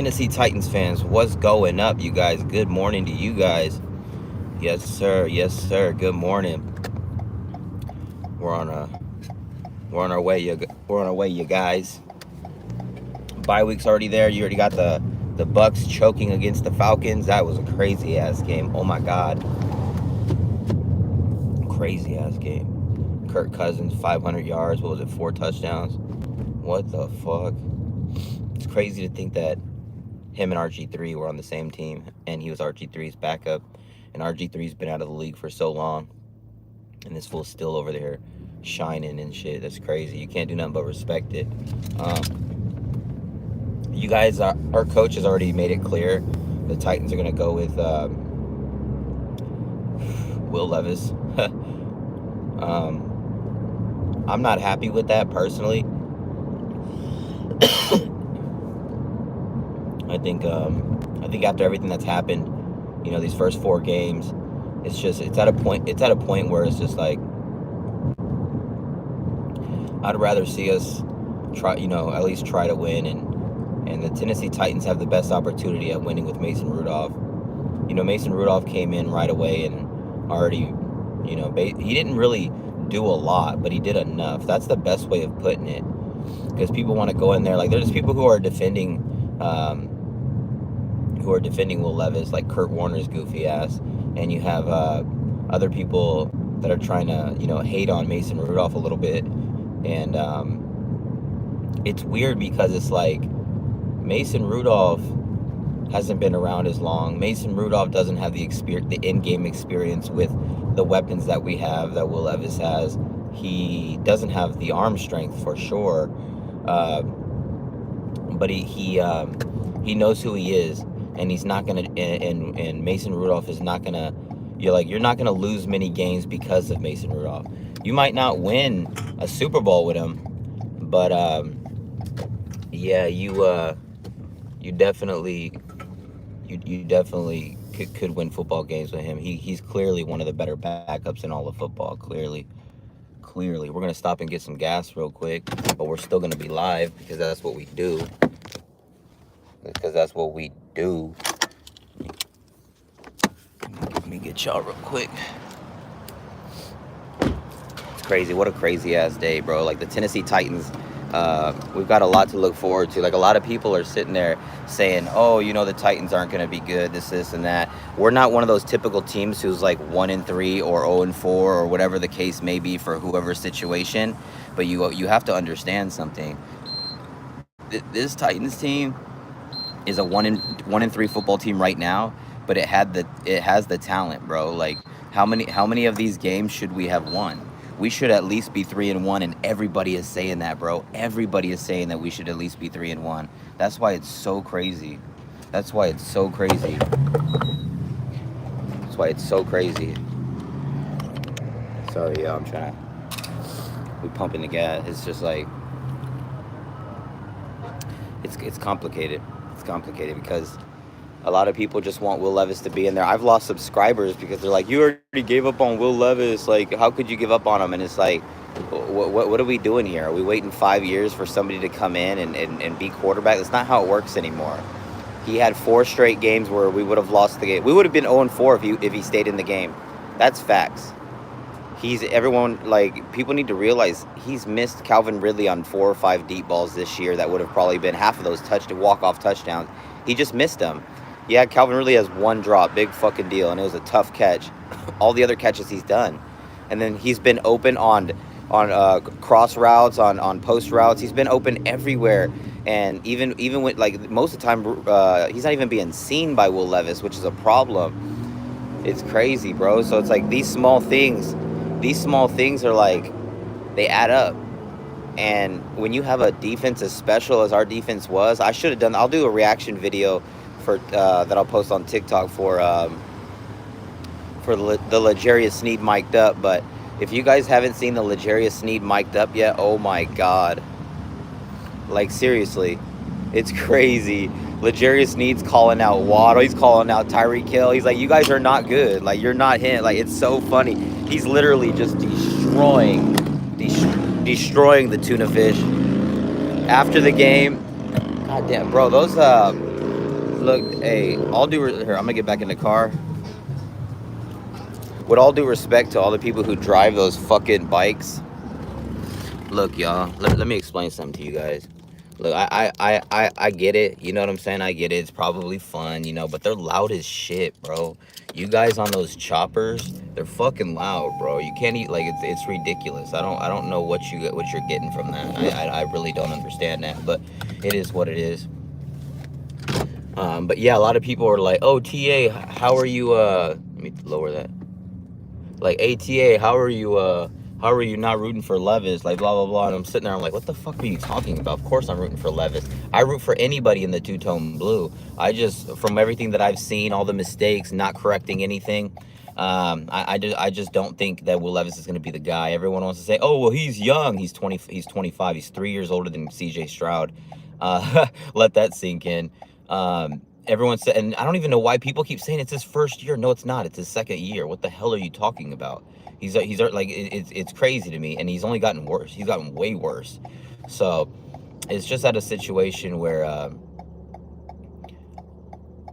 Tennessee Titans fans, what's going up, you guys? Good morning to you guys. Yes, sir. Yes, sir. Good morning. We're on our way. We're on our way, you guys. Bye week's already there. You already got the Bucks choking against the Falcons. That was a crazy ass game. Oh my God. Crazy ass game. Kirk Cousins, 500 yards. What was it? 4 touchdowns. What the fuck? It's crazy to think that him and RG3 were on the same team, and he was RG3's backup, and RG3's been out of the league for so long, and this fool's still over there shining and shit. That's crazy. You can't do nothing but respect it. You guys, our coach has already made it clear the Titans are going to go with Will Levis. I'm not happy with that personally. I think after everything that's happened, you know, these first 4 games, it's at a point where it's just like, I'd rather see us try, you know, at least try to win, and the Tennessee Titans have the best opportunity at winning with Mason Rudolph. You know, Mason Rudolph came in right away and already, you know, he didn't really do a lot, but he did enough. That's the best way of putting it, because people want to go in there, like, there's people who are defending Will Levis, like Kurt Warner's goofy ass, and you have other people that are trying to, you know, hate on Mason Rudolph a little bit, and it's weird because it's like Mason Rudolph hasn't been around as long. Mason Rudolph doesn't have the in-game experience with the weapons that we have, that Will Levis has. He doesn't have the arm strength for sure, but he knows who he is, and he's not gonna. And Mason Rudolph is not gonna. You're not gonna lose many games because of Mason Rudolph. You might not win a Super Bowl with him, but yeah, you definitely could win football games with him. He's clearly one of the better backups in all of football. Clearly. We're gonna stop and get some gas real quick, but we're still gonna be live because that's what we do. Let me get y'all real quick. It's crazy. What a crazy ass day, bro. Like, the Tennessee Titans, we've got a lot to look forward to. Like, a lot of people are sitting there saying, oh, you know, the Titans aren't going to be good, this, and that. We're not one of those typical teams who's like 1-3 or 0-4 or whatever the case may be for whoever's situation. But you have to understand something. This Titans team is a 1-3 football team right now, but it has the talent, bro. Like, how many of these games should we have won? We should at least be 3-1, and everybody is saying that, bro. Everybody is saying that we should at least be 3-1. That's why it's so crazy. Sorry, y'all. We pumping the gas. It's just like, it's complicated. It's complicated because a lot of people just want Will Levis to be in there. I've lost subscribers because they're like, you already gave up on Will Levis. Like, how could you give up on him? And it's like, what are we doing here? Are we waiting 5 years for somebody to come in and be quarterback? That's not how it works anymore. He had 4 straight games where we would have lost the game. We would have been 0-4 if he stayed in the game. That's facts. People need to realize he's missed Calvin Ridley on 4 or 5 deep balls this year that would have probably been half of those walk-off touchdowns. He just missed them. Yeah, Calvin Ridley has 1 drop, big fucking deal, and it was a tough catch. All the other catches he's done. And then he's been open on cross routes, on post routes. He's been open everywhere. And even with, like, most of the time, he's not even being seen by Will Levis, which is a problem. It's crazy, bro. So it's like these small things are like, they add up. And when you have a defense as special as our defense was, I'll do a reaction video for that I'll post on TikTok for the LeJarius Sneed mic'd up. But if you guys haven't seen the LeJarius Sneed mic'd up yet, oh my God. Like, seriously, it's crazy. LeJarius Sneed's calling out Waddle. He's calling out Tyreek Hill. He's like, you guys are not good. Like, you're not him. Like, it's so funny. He's literally just destroying the tuna fish. After the game, goddamn, bro, those Look, hey, here, I'm gonna get back in the car. With all due respect to all the people who drive those fucking bikes, look, y'all, let me explain something to you guys. Look, I get it. You know what I'm saying? I get it. It's probably fun, you know, but they're loud as shit, bro. You guys on those choppers, they're fucking loud, bro. You can't eat, like, it's ridiculous. I don't know what you're getting from that. I really don't understand that, but it is what it is. But yeah, a lot of people are like, oh, TA, how are you, let me lower that. Like, ATA, how are you not rooting for Levis? Like, blah, blah, blah. And I'm sitting there, I'm like, what the fuck are you talking about? Of course I'm rooting for Levis. I root for anybody in the two-tone blue. I just, from everything that I've seen, all the mistakes, not correcting anything, I just don't think that Will Levis is going to be the guy. Everyone wants to say, oh, well, he's young. He's 25. He's 3 years older than CJ Stroud. Let that sink in. Everyone said, and I don't even know why people keep saying it's his first year. No, it's not. It's his second year. What the hell are you talking about? He's like, it's crazy to me, and he's only gotten worse. He's gotten way worse. So it's just at a situation where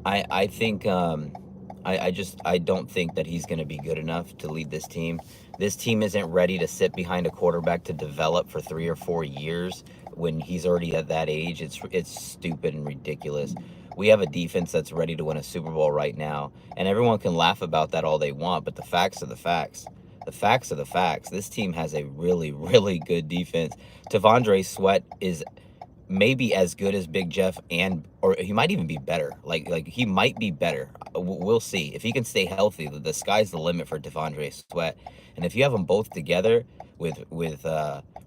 I think I don't think that he's going to be good enough to lead this team. This team isn't ready to sit behind a quarterback to develop for 3 or 4 years when he's already at that age. It's stupid and ridiculous. We have a defense that's ready to win a Super Bowl right now, and everyone can laugh about that all they want, but the facts are the facts. The facts are the facts. This team has a really, really good defense. T'Vondre Sweat is maybe as good as Big Jeff, or he might even be better. Like he might be better. We'll see. If he can stay healthy, the sky's the limit for T'Vondre Sweat. And if you have them both together with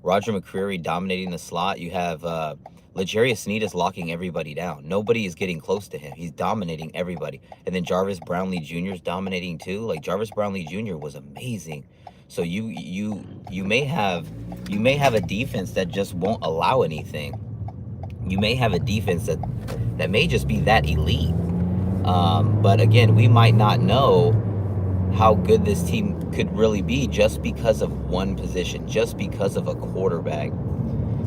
Roger McCreary dominating the slot, you have ljarius Sneed is locking everybody down. Nobody is getting close to him. He's dominating everybody. And then Jarvis Brownlee Jr. is dominating too. Like, Jarvis Brownlee Jr. was amazing. So you may have a defense that just won't allow anything. You may have a defense that may just be that elite. But again, we might not know how good this team could really be just because of one position, just because of a quarterback.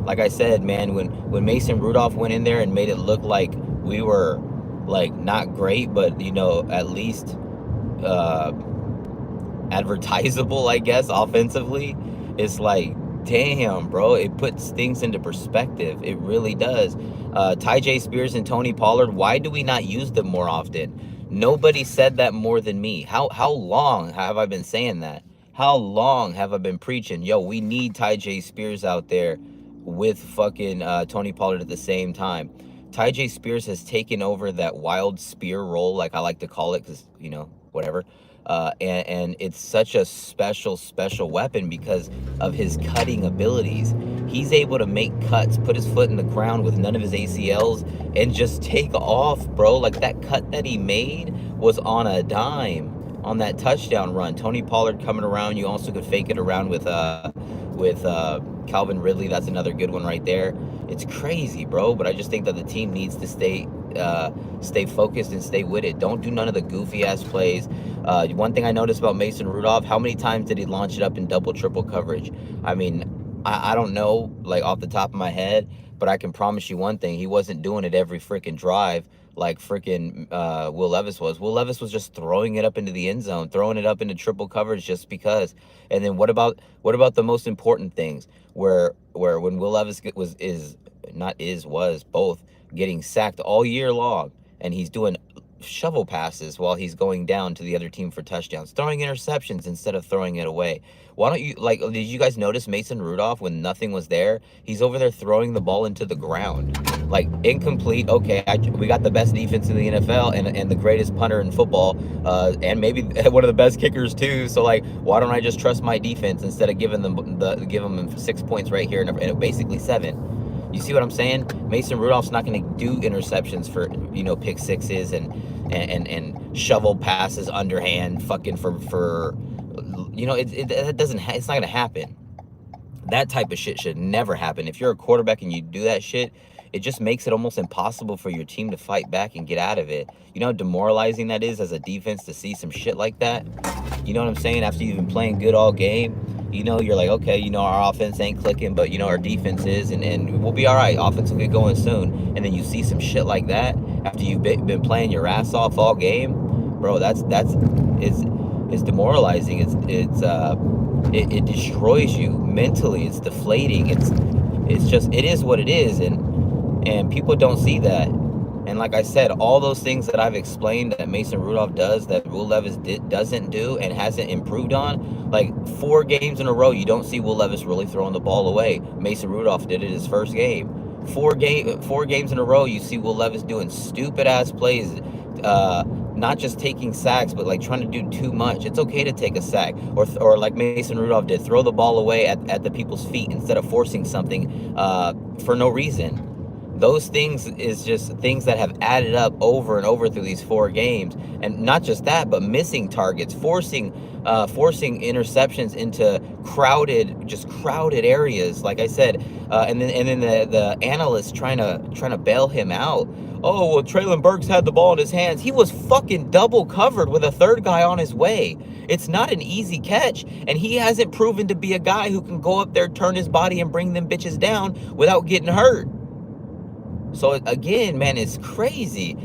Like I said, man, when Mason Rudolph went in there and made it look like we were, like, not great, but, you know, at least advertisable, I guess, offensively, it's like, damn, bro, it puts things into perspective. It really does. Tyjae Spears and Tony Pollard, why do we not use them more often? Nobody said that more than me. How long have I been saying that? How long have I been preaching, yo, we need Tyjae Spears out there with fucking Tony Pollard at the same time? Tyjae Spears has taken over that wild spear role, like I like to call it, because, you know, whatever. And it's such a special weapon because of his cutting abilities. He's able to make cuts, put his foot in the ground with none of his ACLs, and just take off, bro. Like, that cut that he made was on a dime on that touchdown run. Tony Pollard coming around. You also could fake it around with Calvin Ridley. That's another good one right there. It's crazy, bro. But I just think that the team needs to stay focused and stay with it. Don't do none of the goofy ass plays. One thing I noticed about Mason Rudolph, how many times did he launch it up in double, triple coverage? I mean, I don't know, like, off the top of my head, but I can promise you one thing. He wasn't doing it every freaking drive like freaking Will Levis was. Will Levis was just throwing it up into the end zone, throwing it up into triple coverage just because. And then what about the most important things, where when Will Levis was both getting sacked all year long, and he's doing shovel passes while he's going down to the other team for touchdowns, throwing interceptions instead of throwing it away. Why don't you, like, did you guys notice Mason Rudolph, when nothing was there, he's over there throwing the ball into the ground, like, incomplete. Okay, we got the best defense in the NFL and the greatest punter in football, and maybe one of the best kickers too. So, like, why don't I just trust my defense instead of giving them 6 points right here and basically 7? You see what I'm saying? Mason Rudolph's not going to do interceptions for, you know, pick sixes and shovel passes underhand fucking for you know, it doesn't, it's not going to happen. That type of shit should never happen. If you're a quarterback and you do that shit, it just makes it almost impossible for your team to fight back and get out of it. You know how demoralizing that is as a defense to see some shit like that? You know what I'm saying? After you've been playing good all game, you know, you're like, okay, you know, our offense ain't clicking, but, you know, our defense is, and we'll be all right. Offense will get going soon. And then you see some shit like that, after you've been playing your ass off all game, bro, it's demoralizing. It destroys you mentally. It's deflating. It's just, it is what it is, and people don't see that. And like I said, all those things that I've explained that Mason Rudolph does, that Will Levis doesn't do and hasn't improved on, like 4 games in a row, you don't see Will Levis really throwing the ball away. Mason Rudolph did it his first game. 4 games in a row, you see Will Levis doing stupid ass plays, not just taking sacks, but like trying to do too much. It's okay to take a sack, or like Mason Rudolph did, throw the ball away at the people's feet instead of forcing something for no reason. Those things is just things that have added up over and over through these 4 games. And not just that, but missing targets, forcing interceptions into crowded areas, like I said, and then the analysts trying to bail him out. Oh, well, Treylon Burks had the ball in his hands. He was fucking double covered with a 3rd guy on his way. It's not an easy catch, and he hasn't proven to be a guy who can go up there, turn his body, and bring them bitches down without getting hurt. So again, man, it's crazy.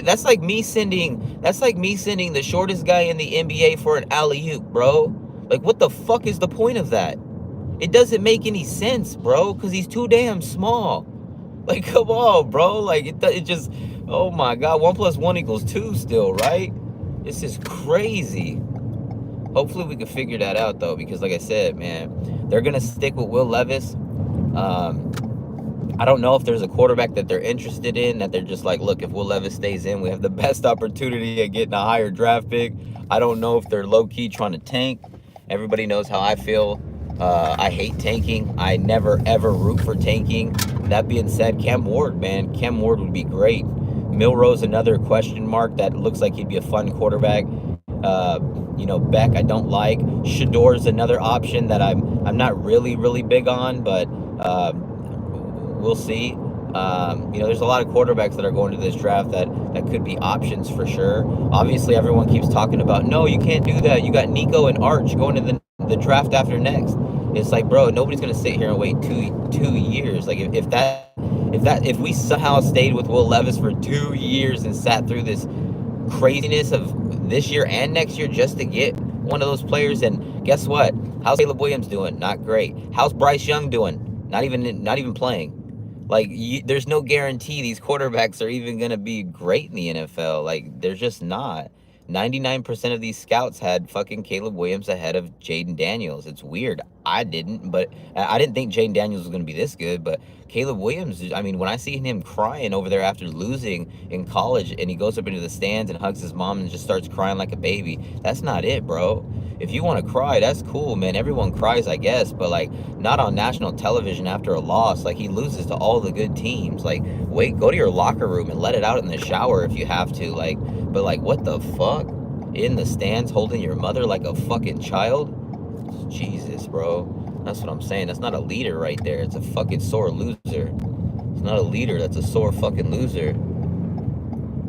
That's like me sending the shortest guy in the NBA for an alley-oop, bro. Like, what the fuck is the point of that? It doesn't make any sense, bro, because he's too damn small. Like, come on, bro. Like, it just, oh my God, 1 + 1 = 2 still, right? This is crazy. Hopefully we can figure that out, though, because like I said, man, they're gonna stick with Will Levis. I don't know if there's a quarterback that they're interested in, that they're just like, look, if Will Levis stays in, we have the best opportunity at getting a higher draft pick. I don't know if they're low-key trying to tank. Everybody knows how I feel. I hate tanking. I never, ever root for tanking. That being said, Cam Ward, man. Cam Ward would be great. Milroe's another question mark that looks like he'd be a fun quarterback. Beck, I don't like. Shador's another option that I'm not really big on, but we'll see. There's a lot of quarterbacks that are going to this draft that could be options for sure. Obviously, everyone keeps talking about, no, you can't do that. You got Nico and Arch going to the draft after next. It's like, bro, nobody's gonna sit here and wait two years. Like, if we somehow stayed with Will Levis for 2 years and sat through this craziness of this year and next year just to get one of those players, and guess what? How's Caleb Williams doing? Not great. How's Bryce Young doing? Not even playing. Like, there's no guarantee these quarterbacks are even going to be great in the NFL. Like, they're just not. 99% of these scouts had fucking Caleb Williams ahead of Jaden Daniels. It's weird. I didn't think Jaden Daniels was going to be this good, but Caleb Williams, I mean, when I see him crying over there after losing in college, and he goes up into the stands and hugs his mom and just starts crying like a baby, that's not it, bro. If you want to cry, that's cool, man. Everyone cries, I guess, but like, not on national television after a loss. Like, he loses to all the good teams. Like, wait, go to your locker room and let it out in the shower if you have to. Like, but like, what the fuck? In the stands holding your mother like a fucking child? Jesus, bro. That's what I'm saying. That's not a leader right there. It's a fucking sore loser. It's not a leader. That's a sore fucking loser.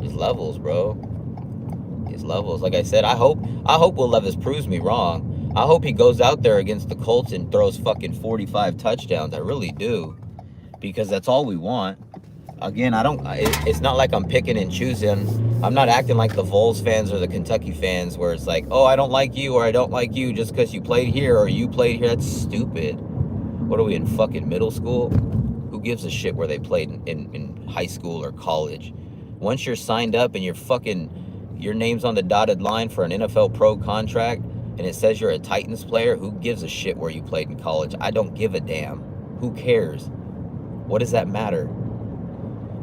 There's levels, bro. There's levels. Like I said, I hope Will Levis proves me wrong. I hope he goes out there against the Colts and throws fucking 45 touchdowns. I really do. Because that's all we want. Again, it's not like I'm picking and choosing. I'm not acting like the Vols fans or the Kentucky fans where it's like, oh, I don't like you or I don't like you just because you played here or you played here. That's stupid. What are we, in fucking middle school? Who gives a shit where they played in high school or college? Once you're signed up and your name's on the dotted line for an NFL pro contract and it says you're a Titans player, who gives a shit where you played in college? I don't give a damn. Who cares? What does that matter?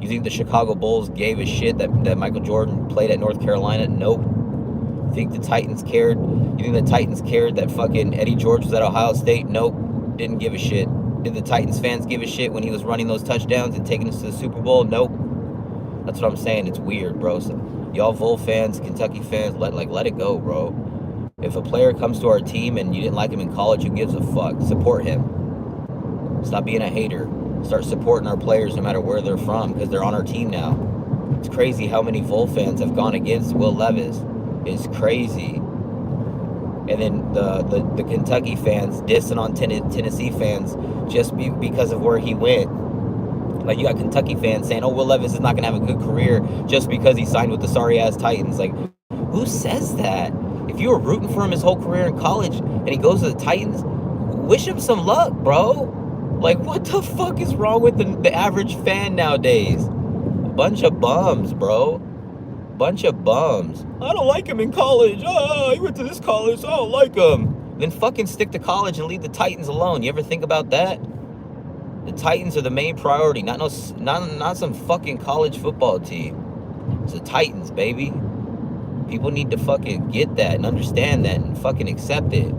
You think the Chicago Bulls gave a shit that Michael Jordan played at North Carolina? Nope. You think the Titans cared? You think the Titans cared that fucking Eddie George was at Ohio State? Nope. Didn't give a shit. Did the Titans fans give a shit when he was running those touchdowns and taking us to the Super Bowl? Nope. That's what I'm saying. It's weird, bro. So, y'all Vol fans, Kentucky fans, let it go, bro. If a player comes to our team and you didn't like him in college, who gives a fuck? Support him. Stop being a hater. Start supporting our players no matter where they're from, because they're on our team now. It's crazy how many Vol fans have gone against Will Levis. It's crazy. And then the Kentucky fans dissing on Tennessee fans just because of where he went. Like, you got Kentucky fans saying, oh, Will Levis is not going to have a good career just because he signed with the sorry-ass Titans. Like, who says that? If you were rooting for him his whole career in college and he goes to the Titans, wish him some luck, bro. Like, what the fuck is wrong with the average fan nowadays? A bunch of bums, bro. Bunch of bums. I don't like him in college. Oh, he went to this college, so I don't like him. Then fucking stick to college and leave the Titans alone. You ever think about that? The Titans are the main priority, not some fucking college football team. It's the Titans, baby. People need to fucking get that and understand that and fucking accept it.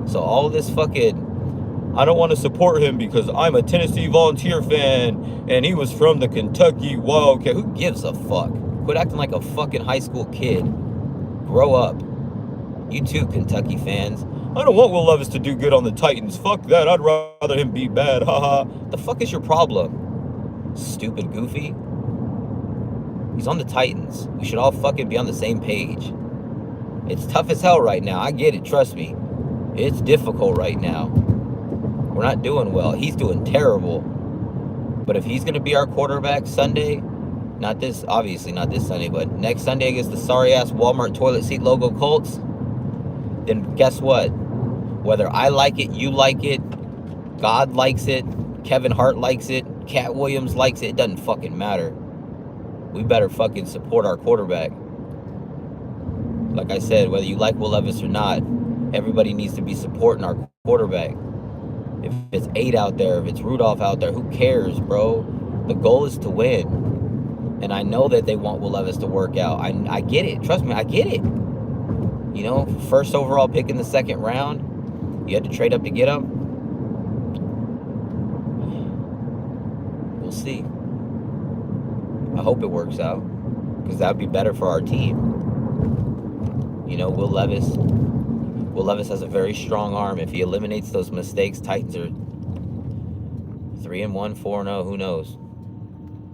So all this fucking, I don't want to support him because I'm a Tennessee Volunteer fan and he was from the Kentucky Wildcat. Who gives a fuck? Quit acting like a fucking high school kid. Grow up. You too, Kentucky fans. I don't want Will Levis to do good on the Titans. Fuck that. I'd rather him be bad. Haha. The fuck is your problem? Stupid goofy. He's on the Titans. We should all fucking be on the same page. It's tough as hell right now. I get it. Trust me. It's difficult right now. We're not doing well. He's doing terrible. But if he's going to be our quarterback Sunday, obviously not this Sunday, but next Sunday against the sorry-ass Walmart toilet seat logo Colts, then guess what? Whether I like it, you like it, God likes it, Kevin Hart likes it, Cat Williams likes it, it doesn't fucking matter. We better fucking support our quarterback. Like I said, whether you like Will Levis or not, everybody needs to be supporting our quarterback. If it's 8 out there, if it's Rudolph out there, who cares, bro? The goal is to win. And I know that they want Will Levis to work out. I get it. Trust me, I get it. You know, first overall pick in the 2nd round, you had to trade up to get him. We'll see. I hope it works out, because that would be better for our team. You know, Will Levis has a very strong arm. If he eliminates those mistakes, Titans are 3-1, 4-0, who knows?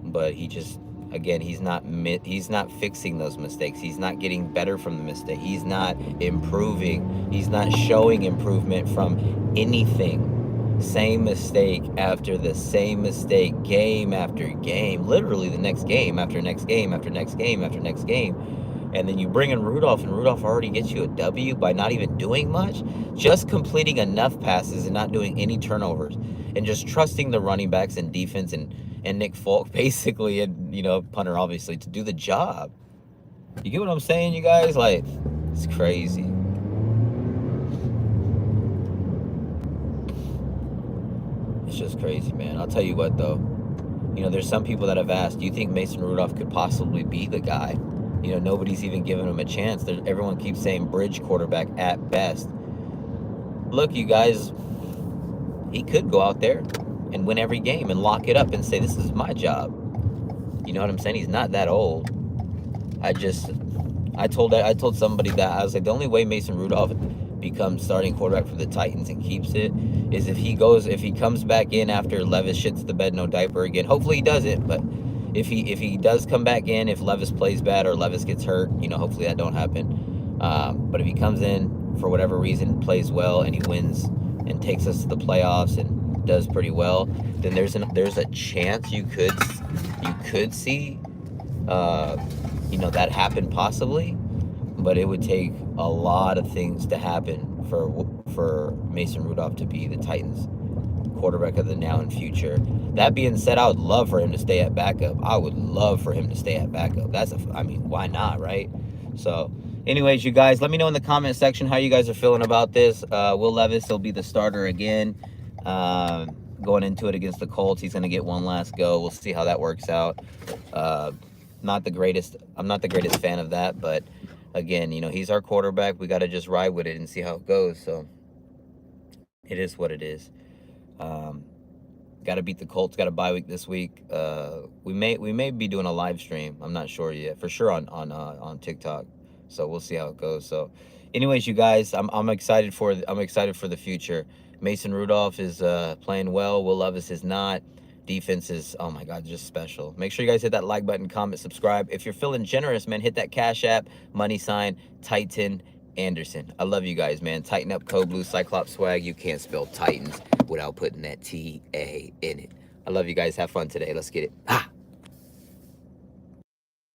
But he just, again, he's not fixing those mistakes. He's not getting better from the mistake. He's not improving. He's not showing improvement from anything. Same mistake after the same mistake, game after game, literally the next game after next game after next game after next game. And then you bring in Rudolph, and Rudolph already gets you a W by not even doing much, just completing enough passes and not doing any turnovers, and just trusting the running backs and defense and Nick Folk, basically, and, you know, punter, obviously, to do the job. You get what I'm saying, you guys? Like, it's crazy. It's just crazy, man. I'll tell you what, though. You know, there's some people that have asked, do you think Mason Rudolph could possibly be the guy? You know, nobody's even giving him a chance. Everyone keeps saying bridge quarterback at best. Look, you guys, he could go out there and win every game and lock it up and say, this is my job. You know what I'm saying? He's not that old. I told somebody that, I was like, the only way Mason Rudolph becomes starting quarterback for the Titans and keeps it is if he comes back in after Levis shits the bed, no diaper again. Hopefully he doesn't, but if he does come back in, if Levis plays bad or Levis gets hurt, you know, hopefully that don't happen. But if he comes in for whatever reason, plays well, and he wins and takes us to the playoffs and does pretty well, then there's a chance you could see you know, that happen possibly. But it would take a lot of things to happen for Mason Rudolph to be the Titans quarterback of the now and future. That being said, I would love for him to stay at backup. I would love for him to stay at backup. I mean, why not, right? So, anyways, you guys, let me know in the comment section how you guys are feeling about this. Will Levis will be the starter again. Going into it against the Colts, he's going to get one last go. We'll see how that works out. I'm not the greatest fan of that, but again, you know, he's our quarterback. We got to just ride with it and see how it goes. So, it is what it is. Got to beat the Colts. Got a bye week this week. We may be doing a live stream. I'm not sure yet. For sure on TikTok. So we'll see how it goes. So, anyways, you guys, I'm excited for the future. Mason Rudolph is playing well. Will Levis is not. Defense is, oh my God, just special. Make sure you guys hit that like button, comment, subscribe. If you're feeling generous, man, hit that Cash App, money sign, Titan Anderson. I love you guys, man. Tighten up, Code Blue, Cyclops swag. You can't spell Titans without putting that T-A in it. I love you guys. Have fun today. Let's get it. Ah.